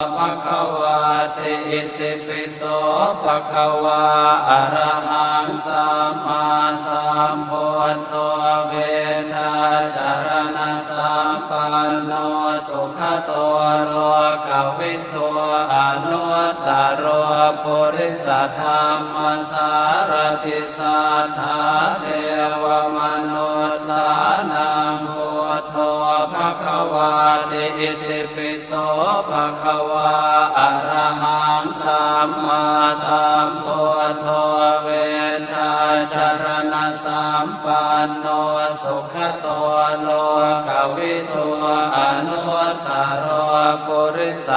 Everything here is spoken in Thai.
ภะคะวะเตอิติปิโสภะคะวะอะระหังสัมมาสัมพุทโธเวชชาจารณะสัมปันโนสุขโตโลกวิทูอนุตตโรปุริสธรรมสารติสัทธาเทวมนุสสานังพุทโธภะคะวะเตอิติปิโสภะคะวะอะระหังสัมมาสัมพุทโธเวชชาจารณะสัมปันโนสุขโตโลกวิทูอนุตตโรปุริส